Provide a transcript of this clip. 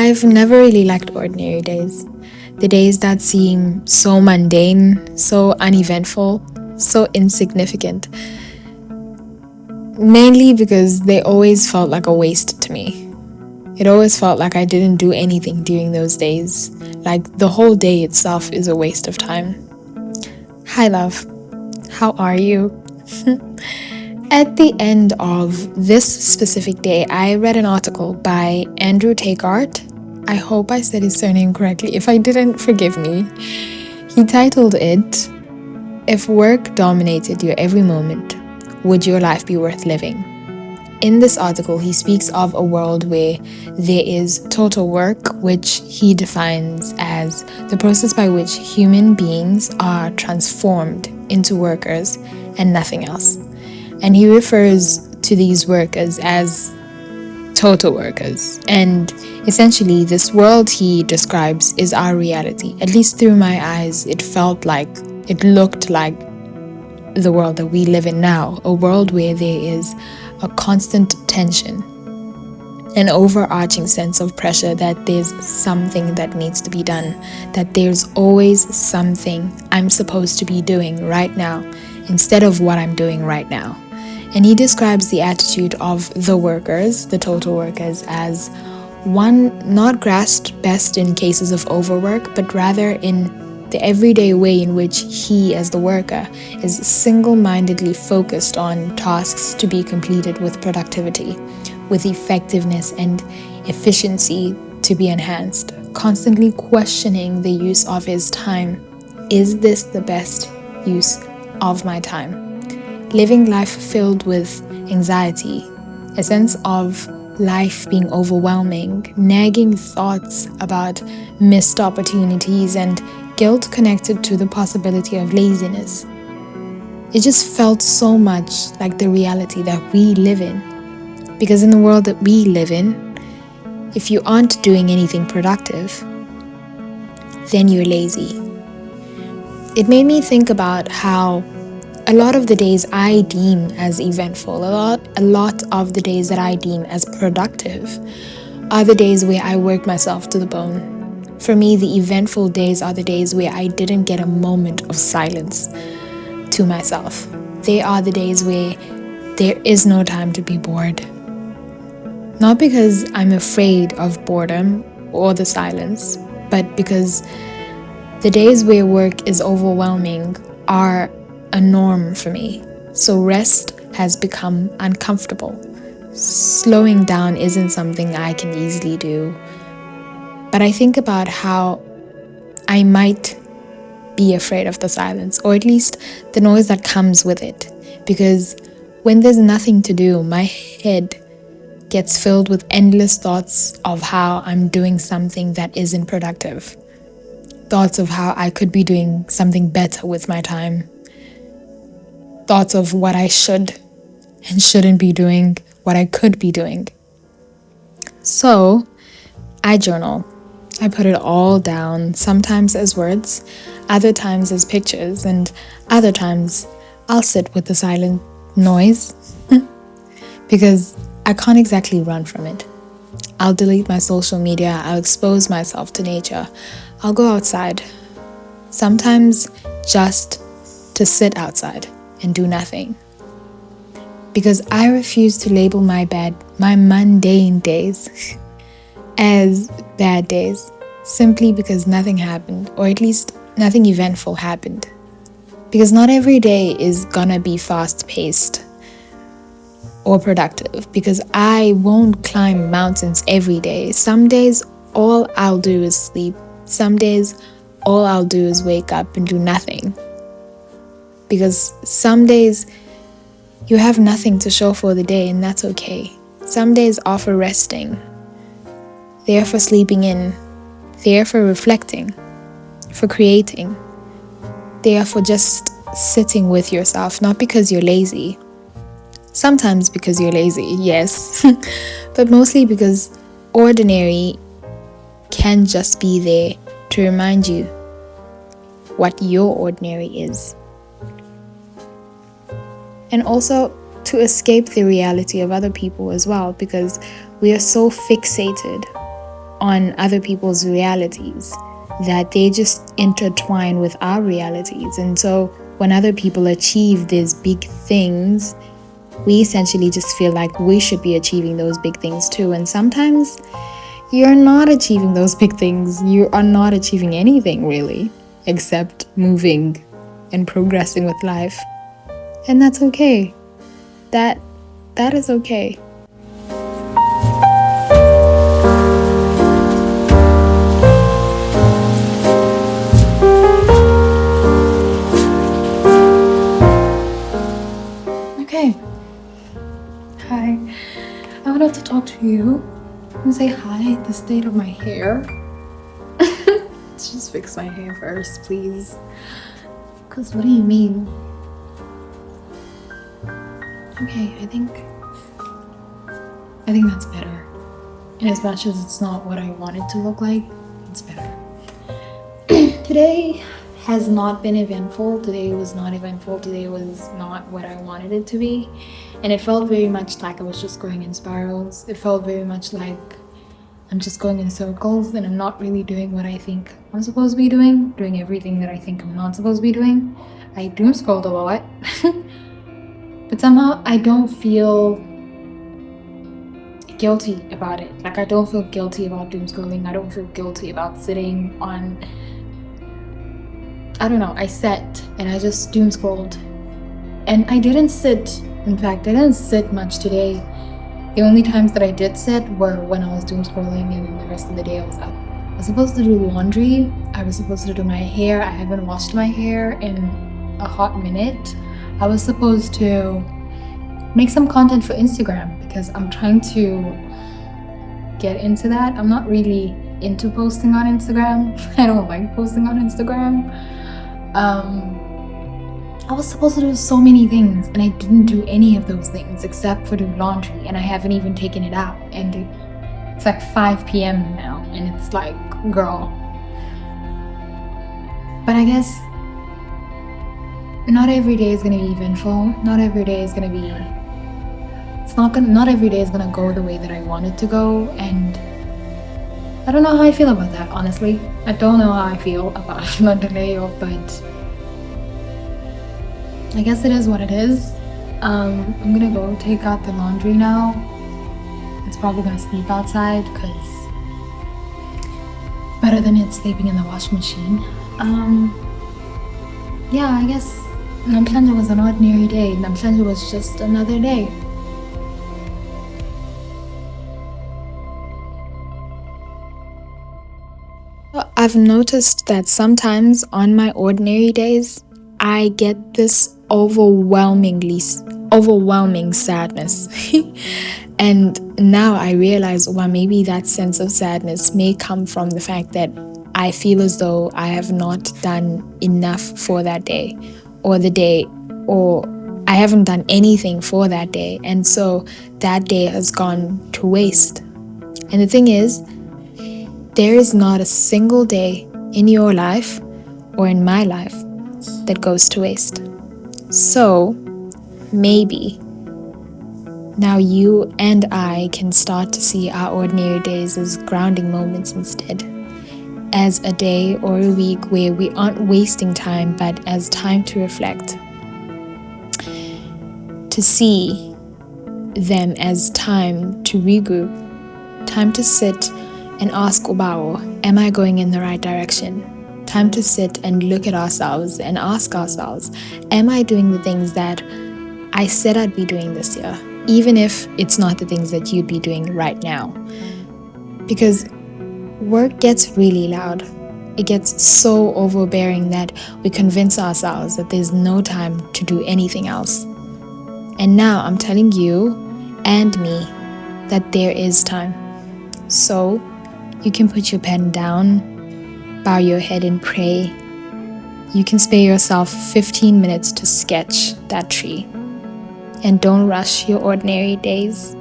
I've never really liked ordinary days. The days that seem so mundane, so uneventful, so insignificant. Mainly because they always felt like a waste to me. It always felt like I didn't do anything during those days. Like the whole day itself is a waste of time. Hi, love. How are you? At the end of this specific day, I read an article by Andrew Takeart. I hope I said his surname correctly. If I didn't, forgive me. He titled it, "If Work Dominated Your Every Moment, Would Your Life Be Worth Living?" In this article, he speaks of a world where there is total work, which he defines as the process by which human beings are transformed into workers and nothing else. And he refers to these workers as total workers. And essentially, this world he describes is our reality. At least through my eyes, it looked like the world that we live in now, a world where there is a constant tension, an overarching sense of pressure that there's something that needs to be done, that there's always something I'm supposed to be doing right now instead of what I'm doing right now. And he describes the attitude of the workers, the total workers, as one not grasped best in cases of overwork, but rather in the everyday way in which he, as the worker, is single-mindedly focused on tasks to be completed with productivity, with effectiveness and efficiency to be enhanced, constantly questioning the use of his time. Is this the best use of my time? Living life filled with anxiety, a sense of life being overwhelming, nagging thoughts about missed opportunities, and guilt connected to the possibility of laziness. It just felt so much like the reality that we live in. Because in the world that we live in, if you aren't doing anything productive, then you're lazy. It made me think about how a lot of the days I deem as eventful, a lot of the days that I deem as productive are the days where I work myself to the bone. For me, the eventful days are the days where I didn't get a moment of silence to myself. They are the days where there is no time to be bored. Not because I'm afraid of boredom or the silence, but because the days where work is overwhelming are a norm for me. So rest has become uncomfortable. Slowing down isn't something I can easily do. But I think about how I might be afraid of the silence, or at least the noise that comes with it. Because when there's nothing to do, my head gets filled with endless thoughts of how I'm doing something that isn't productive. Thoughts of how I could be doing something better with my time. Thoughts of what I should and shouldn't be doing, what I could be doing. So, I journal. I put it all down, sometimes as words, other times as pictures, and other times I'll sit with the silent noise because I can't exactly run from it. I'll delete my social media, I'll expose myself to nature, I'll go outside, sometimes just to sit outside and do nothing. Because I refuse to label my mundane days as bad days, simply because nothing happened, or at least nothing eventful happened. Because not every day is gonna be fast-paced or productive, because I won't climb mountains every day. Some days, all I'll do is sleep. Some days, all I'll do is wake up and do nothing. Because some days, you have nothing to show for the day, and that's okay. Some days are for resting. They're for sleeping in. They're for reflecting, for creating. They are for just sitting with yourself, not because you're lazy. Sometimes because you're lazy, yes, but mostly because ordinary can just be there to remind you what your ordinary is. And also to escape the reality of other people as well, because we are so fixated on other people's realities, that they just intertwine with our realities. And so when other people achieve these big things, we essentially just feel like we should be achieving those big things too. And sometimes you're not achieving those big things. You are not achieving anything really, except moving and progressing with life. And that's okay. That is okay. Okay. Hi. I wanted to talk to you and say hi at the state of my hair. Let's just fix my hair first, please. Because what do you mean? Okay, I think that's better. And as much as it's not what I want it to look like, it's better. Today has not been eventful. Today was not eventful. Today was not what I wanted it to be. And it felt very much like I was just going in spirals. It felt very much like I'm just going in circles and I'm not really doing what I think I'm supposed to be doing everything that I think I'm not supposed to be doing. I doom scrolled a lot. But somehow I don't feel guilty about it. Like I don't feel guilty about doom scrolling. I don't feel guilty about sitting on, I don't know, I sat and I just doom scrolled. And I didn't sit, in fact, I didn't sit much today. The only times that I did sit were when I was doom scrolling, and then the rest of the day I was up. I was supposed to do laundry. I was supposed to do my hair. I haven't washed my hair in a hot minute. I was supposed to make some content for Instagram because I'm trying to get into that. I'm not really into posting on Instagram. I don't like posting on Instagram. I was supposed to do so many things and I didn't do any of those things except for do laundry, and I haven't even taken it out. And it's like 5 p.m. now and it's like, girl. But I guess not every day is gonna be eventful. Not every day is gonna be. Not every day is gonna go the way that I want it to go, and I don't know how I feel about that. Honestly, I don't know how I feel about London Aeon, but I guess it is what it is. I'm gonna go take out the laundry now. It's probably gonna sleep outside because better than it sleeping in the washing machine. Yeah, I guess Namhlanje was an ordinary day. Namhlanje was just another day. I've noticed that sometimes on my ordinary days, I get this overwhelming sadness. And now I realize, well, maybe that sense of sadness may come from the fact that I feel as though I have not done enough for that day, or I haven't done anything for that day. And so that day has gone to waste. And the thing is, there is not a single day in your life or in my life that goes to waste. So maybe now you and I can start to see our ordinary days as grounding moments instead, as a day or a week where we aren't wasting time, but as time to reflect, to see them as time to regroup, time to sit and ask Ubao, am I going in the right direction? Time to sit and look at ourselves and ask ourselves, am I doing the things that I said I'd be doing this year? Even if it's not the things that you'd be doing right now. Because work gets really loud. It gets so overbearing that we convince ourselves that there's no time to do anything else. And now I'm telling you and me that there is time. So you can put your pen down, bow your head and pray. You can spare yourself 15 minutes to sketch that tree. And don't rush your ordinary days.